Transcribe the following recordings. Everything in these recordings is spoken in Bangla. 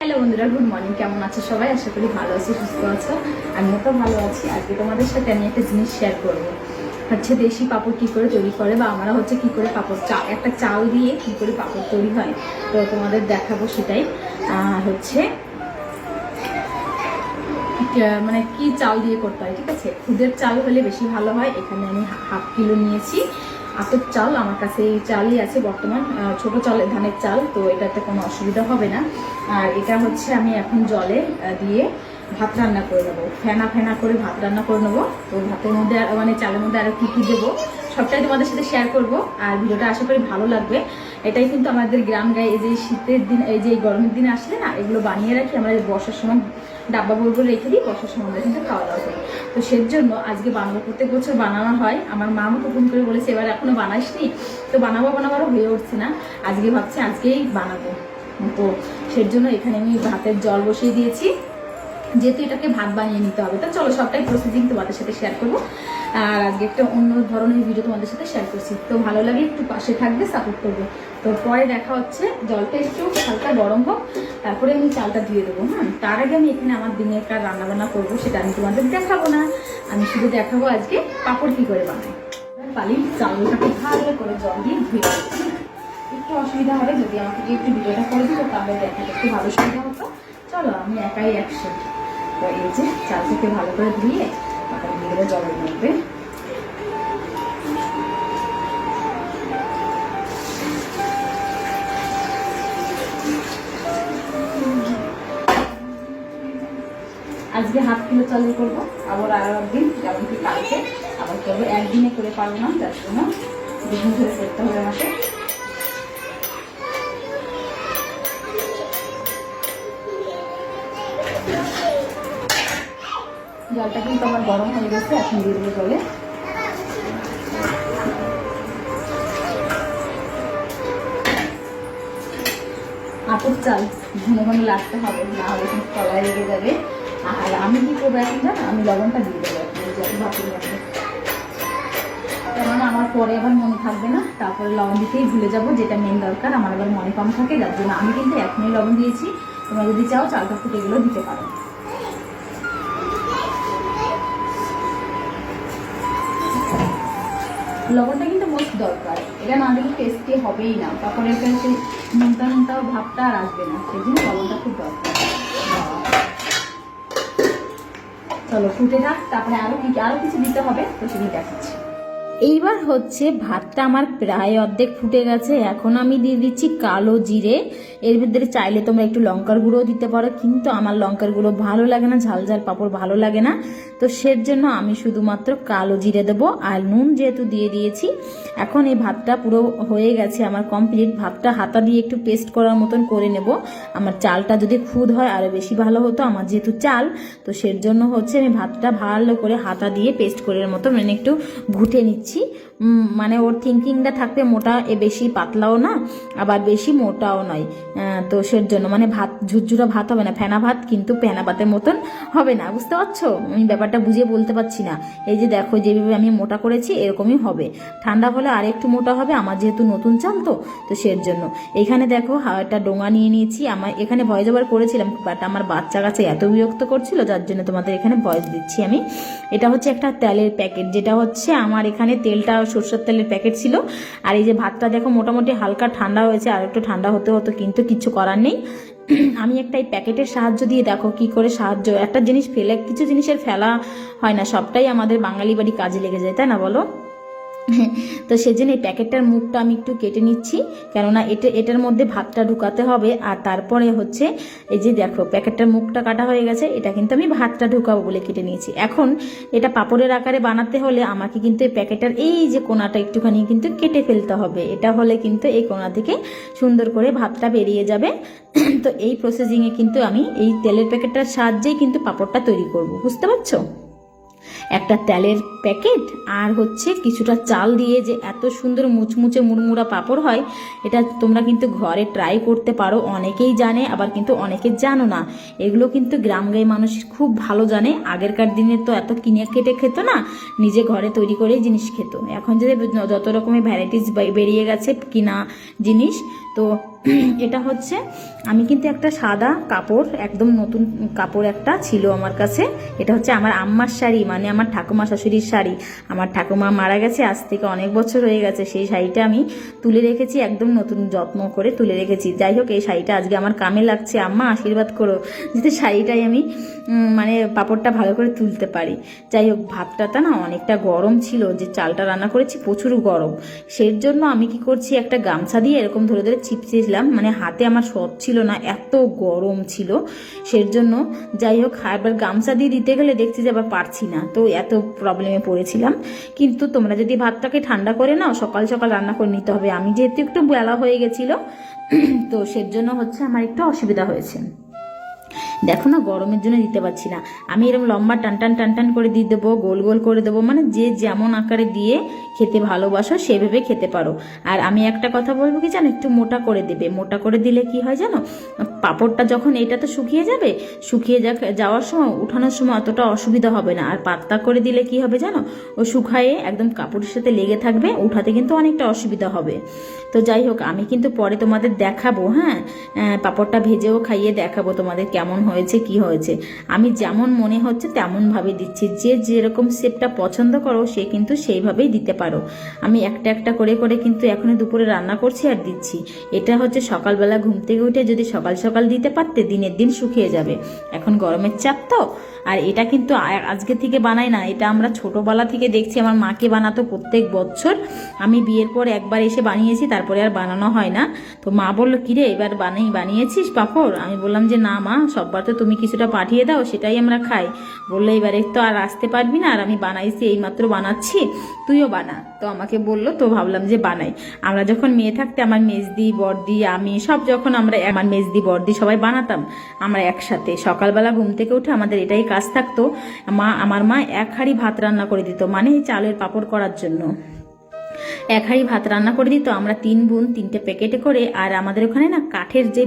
হ্যালো বন্ধুরা, গুড মর্নিং। কেমন আছো সবাই? আশা করি ভালো আছো, সুস্থ আছো। আমিও তো ভালো আছি। আজকে তোমাদের সাথে আমি একটা জিনিস শেয়ার করবো। হচ্ছে দেশি পাপড় কি করে তৈরি করে, বা আমরা হচ্ছে কি করে পাপড় একটা চাল দিয়ে কি করে পাপড় তৈরি হয়, তো তোমাদের দেখাবো সেটাই। হচ্ছে মানে কি চাল দিয়ে করতে হয়, ঠিক আছে? খুদের চাল হলে বেশি ভালো হয়। এখানে আমি হাফ কিলো নিয়েছি আতপ চাল। আমার কাছে এই চালই আছে বর্তমান, ছোট চাল, ধানের চাল, তো এটাতে কোনো অসুবিধা হবে না। আর এটা হচ্ছে আমি এখন জলে দিয়ে ভাত রান্না করে নেবো, ফেনা ফেনা করে ভাত রান্না করে নেবো। তো ভাতের মধ্যে মানে চালের মধ্যে আরও কী কী দেবো সবটাই তোমাদের সাথে শেয়ার করব। আর ভিডিওটা আশা করি ভালো লাগবে। এটাই কিন্তু আমাদের গ্রাম গায়ে এই যে শীতের দিন, এই যে গরমের দিনে আসলে না, এগুলো বানিয়ে রাখি আমরা। বর্ষার সময় ডাব্বা বলবো রেখে দিই, বর্ষার সময় কিন্তু খাওয়া দাওয়া করি। তো সেই জন্য আজকে বানাবো। প্রত্যেক বছর বানানো হয়। আমার মা আমাকে ফোন করে বলেছে এবার এখনো বানাসনি, তো বানাবারও হয়ে উঠছে না। আজকে ভাবছি আজকেই বানাবো। তো সেই জন্য এখানে আমি ভাতের জল বসিয়ে দিয়েছি, যেহেতু এটাকে ভাত বানিয়ে নিতে হবে। তো চলো সবটাই প্রসেসিং তোমাদের সাথে শেয়ার করবো। আর আজকে একটা অন্য ধরনের ভিডিও তোমাদের সাথে শেয়ার করছি। তো ভালো লাগে, একটু পাশে থাকবে, সাপোর্ট করবে। তো পরে দেখা হচ্ছে। জলটা একটু হালকা গরম হোক, তারপরে আমি চালটা ধুয়ে দেবো। তার আগে আমি এখানে আমার দিনের কার রান্নাবান্না করবো, সেটা আমি তোমাদের দেখাবো না। আমি শুধু দেখাবো আজকে পাপড় কি করে বানাই। পালি চালটাকে ভালো করে জল দিয়ে ধুয়ে দিচ্ছি। একটু অসুবিধা হবে যদি আমাকে একটু ভিডিওটা করে দিত, তাহলে দেখাতে একটু ভালো সুবিধা হতো। চলো আমি একাই একসাথে। তো এই যে চালটাকে ভালো করে ধুয়ে তারপরে দিয়ে দেবো জলের মধ্যে। আজকে হাফ কিলো চালের করবো, আবার আর একদিন যেমন কি কালকে আবার করবো। একদিনে করে পারবো না, যার জন্য দুদিন ধরে করতে হবে আমাকে। জলটা কিন্তু আমার গরম হয়ে গেছে, এখন দিয়ে দেবো জলে। আতপ চাল ঘন ঘন লাগতে হবে, না হলে কিন্তু তলায় লেগে যাবে। আর আমি কি করবো এখন জানো, আমি লবণটা দিয়ে দেবো ভাতের মধ্যে। কেননা আমার পরে আবার মনে থাকবে না, তারপরে লবণ দিতেই ভুলে যাবো, যেটা মেন দরকার। আমার আবার মনে কম থাকে, যার জন্য আমি কিন্তু এখনই লবণ দিয়েছি। তোমরা যদি চাও চালটা ফুটে এগুলো দিতে পারো। লবণটা কিন্তু মোস্ট দরকার, এটা না দিলে টেস্টি হবেই না। তারপরে সেই নোনতা নোনতা ভাবটা আর আসবে না, সেই জন্য লবণটা খুব দরকার। চলো ফুটে থাক, তারপরে আরো কিছু দিতে হবে, তো সেটা দেখাচ্ছি। এইবার হচ্ছে ভাতটা আমার প্রায় অর্ধেক ফুটে গেছে। এখন আমি দিয়ে দিচ্ছি কালো জিরে। এর ভিতরে চাইলে তোমরা একটু লঙ্কার গুঁড়োও দিতে পারো, কিন্তু আমার লঙ্কার গুঁড়ো ভালো লাগে না, ঝাল ঝাল পাঁপড় ভালো লাগে না। তো সের জন্য আমি শুধুমাত্র কালো জিরে দেবো। আর নুন যেহেতু দিয়ে দিয়েছি, এখন এই ভাতটা পুরো হয়ে গেছে আমার কমপ্লিট। ভাতটা হাতা দিয়ে একটু পেস্ট করার মতন করে নেব। আমার চালটা যদি খুদ হয় আরও বেশি ভালো হতো, আমার যেহেতু চাল, তো সের জন্য হচ্ছে আমি ভাতটা ভালো করে হাতা দিয়ে পেস্ট করার মতো মানে একটু ঘুটে নিচ্ছি। মানে ওর থিঙ্কিংটা থাকবে মোটা, বেশি পাতলাও না আবার বেশি মোটাও নয়। তো সের জন্য মানে ভাত ঝুরঝুরা ভাত হবে না, ফেনা ভাত, কিন্তু ফেনা ভাতের মতন হবে না। বুঝতে পারছো? আমি ব্যাপারটা বুঝিয়ে বলতে পারছি না। এই যে দেখো যেভাবে আমি মোটা করেছি এরকমই হবে। ঠান্ডা হলে আর একটু মোটা হবে, আমার যেহেতু নতুন চাল তো সের জন্য। এখানে দেখো একটা ডোঙা নিয়ে নিয়েছি। আমার এখানে ভয়েস ওভার করেছিলাম, বাট আমার বাচ্চা কাছে এত বিরক্ত করছিল, যার জন্য তোমাদের এখানে ভয়েস দিচ্ছি আমি। এটা হচ্ছে একটা তেলের প্যাকেট, যেটা হচ্ছে আমার এখানে তেলটা সরষের তেলের প্যাকেট ছিল। আর এই যে ভাতটা দেখো মোটামুটি হালকা ঠান্ডা হয়েছে, আর একটু ঠান্ডা হতে হতো, কিন্তু কিছু করার নেই। আমি একটা এই প্যাকেটের সাহায্য দিয়ে দেখো কি করে সাহায্য, একটা জিনিস ফেলে, কিছু জিনিসের ফেলা হয় না, সবটাই আমাদের বাঙালি বাড়ি কাজে লেগে যায়, তাই না বলো? তো সেজন্য এই প্যাকেটটার মুখটা আমি একটু কেটে নিচ্ছি, কেননা এটার মধ্যে ভাতটা ঢুকাতে হবে। আর তারপরে হচ্ছে এই যে দেখো প্যাকেটটার মুখটা কাটা হয়ে গেছে, এটা কিন্তু আমি ভাতটা ঢুকাবো বলে কেটে নিয়েছি। এখন এটা পাঁপড়ের আকারে বানাতে হলে আমাকে কিন্তু এই প্যাকেটটার এই যে কোনাটা একটুখানি কিন্তু কেটে ফেলতে হবে। এটা হলে কিন্তু এই কোনা থেকে সুন্দর করে ভাতটা বেরিয়ে যাবে। তো এই প্রসেসিংয়ে কিন্তু আমি এই তেলের প্যাকেটটার সাহায্যেই কিন্তু পাঁপড়টা তৈরি করব। বুঝতে পারছো? একটা তেলের প্যাকেট আর হচ্ছে কিছুটা চাল দিয়ে যে এত সুন্দর মুচমুচে মুড়মুড়া পাঁপড় হয়, এটা তোমরা কিন্তু ঘরে ট্রাই করতে পারো। অনেকেই জানে, আবার কিন্তু অনেকে জানো না। এগুলো কিন্তু গ্রামগাঁয়ে মানুষ খুব ভালো জানে। আগেরকার দিনে তো এত কিনে কেটে খেত না, নিজে ঘরে তৈরি করেই জিনিস খেত। এখন যে যত রকমের ভ্যারাইটিস বেরিয়ে গেছে কিনা জিনিস, তো এটা হচ্ছে, আমি কিন্তু একটা সাদা কাপড়, একদম নতুন কাপড় একটা ছিল আমার কাছে। এটা হচ্ছে আমার আম্মার শাড়ি, মানে আমার ঠাকুমা শাশুড়ির শাড়ি। আমার ঠাকুমা মারা গেছে আজ থেকে অনেক বছর হয়ে গেছে। সেই শাড়িটা আমি তুলে রেখেছি, একদম নতুন যত্ন করে তুলে রেখেছি। যাই হোক, এই শাড়িটা আজকে আমার কামে লাগছে। আম্মা আশীর্বাদ করো যাতে শাড়িটাই আমি মানে পাপড়টা ভালো করে তুলতে পারি। যাই হোক, ভাতটা না অনেকটা গরম ছিল, যে চালটা রান্না করেছি প্রচুর গরম। সেই জন্য আমি কি করছি, একটা গামছা দিয়ে এরকম ধরে ধরে চিপছিলাম, মানে হাতে আমার সৎ ছিল না, এত গরম ছিল। সেই জন্য যাই হোক, এবার গামছা দিয়ে দিতে গেলে দেখছি যে আবার পারছি না, তো এত প্রবলেমে পড়েছিলাম। কিন্তু তোমরা যদি ভাতটাকে ঠান্ডা করে নাও, সকাল সকাল রান্না করে নিতে হবে। আমি যেহেতু একটু বেলা হয়ে গেছিলো, তো সের জন্য হচ্ছে আমার একটু অসুবিধা হয়েছে। দেখো না, গরমের জন্য দিতে পারছি না। আমি এরকম লম্বা টান টান টান টান করে দিয়ে দেবো, গোল গোল করে দেবো, মানে যে যেমন আকারে দিয়ে খেতে ভালোবাসো সেভাবে খেতে পারো। আর আমি একটা কথা বলবো কি জানো, একটু মোটা করে দেবে। মোটা করে দিলে কি হয় জানো, পাঁপড়টা যখন এটা তো শুকিয়ে যাবে, শুকিয়ে যাওয়ার সময় উঠানোর সময় অতটা অসুবিধা হবে না। আর পাতলা করে দিলে কি হবে জানো, ও শুকায়ে একদম কাপড়ের সাথে লেগে থাকবে, উঠাতে কিন্তু অনেকটা অসুবিধা হবে। তো যাই হোক, আমি কিন্তু পরে তোমাদের দেখাবো, হ্যাঁ, পাঁপড়টা ভেজেও খাইয়ে দেখাবো তোমাদের কেমন হয়েছে কি হয়েছে। আমি যেমন মনে হচ্ছে তেমনভাবে দিচ্ছি, যে যেরকম শেপটা পছন্দ করো সে কিন্তু সেইভাবেই দিতে পারো। আমি একটা একটা করে করে কিন্তু এখনো দুপুরে রান্না করছি আর দিচ্ছি। এটা হচ্ছে সকালবেলা ঘুম থেকে উঠে যদি সকাল সকাল দিতে পারতে, দিনের দিন শুকিয়ে যাবে। এখন গরমের চাপ তো। আর এটা কিন্তু আজকে থেকে বানাই না, এটা আমরা ছোটবেলা থেকে দেখছি আমার মাকে বানাতো প্রত্যেক বছর। আমি বিয়ের পর একবার এসে বানিয়েছি, তারপরে আর বানানো হয় না। তো মা বললো, কিরে এবার বানিয়েছিস পাঁপড়? আমি বললাম যে না মা, সববার তো তুমি কিছুটা পাঠিয়ে দাও, সেটাই আমরা খাই। বললো এবারে তো আর আসতে পারবি না, আর আমি বানাইছি, এইমাত্র বানাচ্ছি, তুইও বানা। তো আমাকে বললো, তো ভাবলাম যে বানাই। আমরা যখন মেয়ে থাকতে আমার মেজদি বড়দি আমি সব, যখন আমরা আমার মেজদি বড়দি সবাই বানাতাম আমরা একসাথে। সকালবেলা ঘুম থেকে উঠে আমাদের এটাই কাজ থাকতো। আমার মা এক হাঁড়ি ভাত রান্না করে দিত, মানে চালের পাঁপড় করার জন্য এক হাঁড়ি ভাত রান্না করে দিত। আমরা 3 বোন 3টে প্যাকেটে করে। আর আমাদের ওখানে না কাঠের যে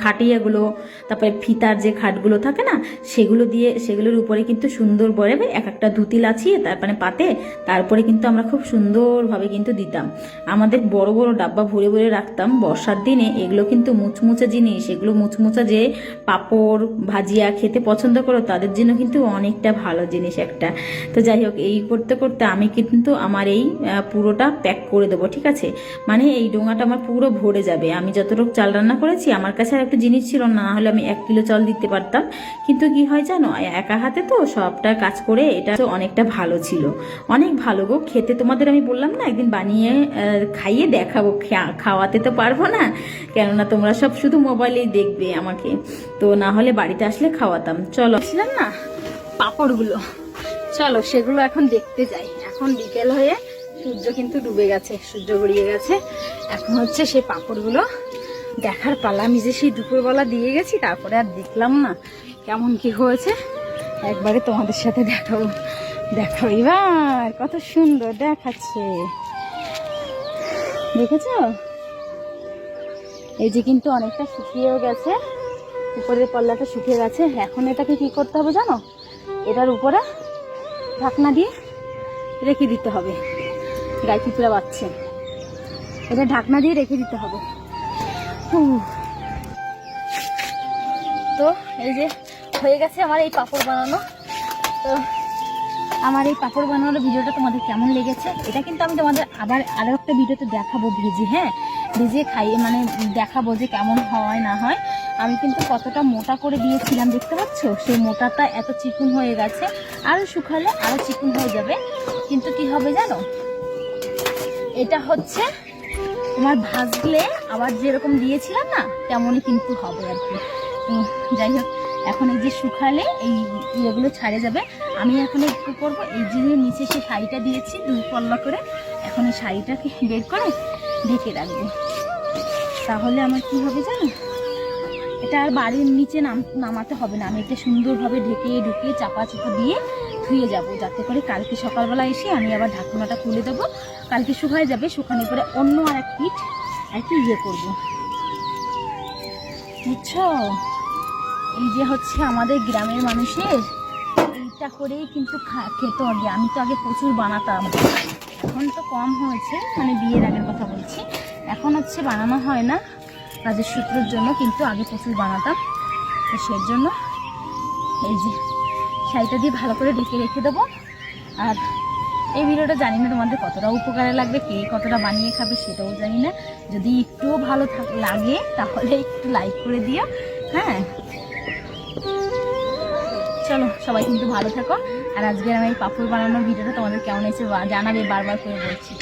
খাটিয়াগুলো, তারপরে ফিতার যে খাটগুলো থাকে না, সেগুলো দিয়ে সেগুলোর উপরে কিন্তু সুন্দর করে এক একটা ধুতি লাচিয়ে তারপরে পাতে, তারপরে কিন্তু আমরা খুব সুন্দরভাবে কিন্তু দিতাম। আমাদের বড় বড় ডাব্বা ভরে ভরে রাখতাম বর্ষার দিনে। এগুলো কিন্তু মুচমুচে জিনিস, এগুলো মুচমুচা যে পাঁপড় ভাজিয়া খেতে পছন্দ করো তাদের জন্য কিন্তু অনেকটা ভালো জিনিস একটা। তো যাই হোক, এই করতে করতে আমি কিন্তু আমার এই পুরোটা প্যাক করে দেবো, ঠিক আছে? মানে এই ডোঙাটা আমার পুরো ভরে যাবে। আমি যতটুকু চাল রান্না করেছি, আমার কাছে আর একটা জিনিস ছিল না, হলে আমি 1 কিলো চাল দিতে পারতাম। কিন্তু কি হয় জানো, একা হাতে তো সবটা কাজ করে, এটা তো অনেকটা ভালো ছিল, অনেক ভালো গো খেতে। তোমাদের আমি বললাম না, একদিন বানিয়ে খাইয়ে দেখাবো। খাওয়াতে তো পারবো না, কেননা তোমরা সব শুধু মোবাইলেই দেখবে আমাকে, তো না হলে বাড়িতে আসলে খাওয়াতাম। চলো, ছিলাম না পাঁপড়গুলো, চলো সেগুলো এখন দেখতে যাই। এখন বিকেল হয়ে সূর্য কিন্তু ডুবে গেছে, সূর্য গড়িয়ে গেছে। এখন হচ্ছে সেই পাঁপড়গুলো দেখার পালা। আমি যে সেই দুপুরবেলা দিয়ে গেছি, তারপরে আর দেখলাম না কেমন কি হয়েছে, একবারে তোমাদের সাথে দেখাবো। দেখো এবার কত সুন্দর দেখাচ্ছে, দেখেছো? এই যে কিন্তু অনেকটা শুকিয়েও গেছে, উপরের পাল্লাটা শুকিয়ে গেছে। এখন এটাকে কি করতে হবে জানো, এটার উপরে ঢাকনা দিয়ে রেখে দিতে হবে। গায়ে পিঁপড়া বাচ্ছে, এটা ঢাকনা দিয়ে রেখে দিতে হবে। তো এই যে হয়ে গেছে আমার এই পাঁপড় বানানো। তো আমার এই পাঁপড় বানানোর ভিডিওটা তোমাদের কেমন লেগেছে, এটা কিন্তু আমি তোমাদের আবার আরও একটা ভিডিওতে দেখাবো ভেজে, হ্যাঁ, ভেজে খাইয়ে মানে দেখাবো যে কেমন হয় না হয়। আমি কিন্তু কতটা মোটা করে দিয়েছিলাম দেখতে পাচ্ছ, সেই মোটাটা এত চিকুন হয়ে গেছে, আরও শুকালে আরও চিকুন হয়ে যাবে। কিন্তু কি হবে জানো, এটা হচ্ছে তোমার ভাজলে আবার যেরকম দিয়েছিলাম না তেমনই কিন্তু হবে আর কি। যাই হোক, এখন এই যে শুকালে এই ইয়েগুলো ছাড়ে যাবে। আমি এখন একটু করবো, এই যে নিচে সে শাড়িটা দিয়েছি 2 পল্লা করে, এখন এই শাড়িটাকে বের করে ঢেকে রাখবো। তাহলে আমার কি হবে জানো, এটা আর বাড়ির নিচে নামাতে হবে না। আমি এটা সুন্দরভাবে ঢুকিয়ে চাপা দিয়ে ধুয়ে যাব, যাতে করে কালকে সকালবেলা এসে আমি আবার ঢাকনাটা তুলে দেবো। কালকে শুকায় যাবে, শুকানোর পরে অন্য আর এক পিঠ আর কি ইয়ে করবো, বুঝছো? এই যে হচ্ছে আমাদের গ্রামের মানুষের এইটা করেই কিন্তু খেত আগে। আমি তো আগে প্রচুর বানাতাম, এখন তো কম হয়েছে, মানে বিয়ের আগের কথা বলছি। এখন হচ্ছে বানানো হয় না, কাজের সূত্রের জন্য কিন্তু আগে প্রচুর বানাতাম, তো সেই জন্য এই যে শাড়িটা দিয়ে ভালো করে ঢেকে রেখে দেবো। আর এই ভিডিওটা জানি না তোমাদের কতটা উপকারে লাগবে, কে কতটা বানিয়ে খাবে সেটাও জানি না। যদি একটুও ভালো লাগে তাহলে একটু লাইক করে দিও। হ্যাঁ চলো, সবাই কিন্তু ভালো থাকো। আর আজকে আমি পাঁপড় বানানোর ভিডিওটা তোমাদের কেমন হয়েছে জানাবে, বারবার করে বলছি।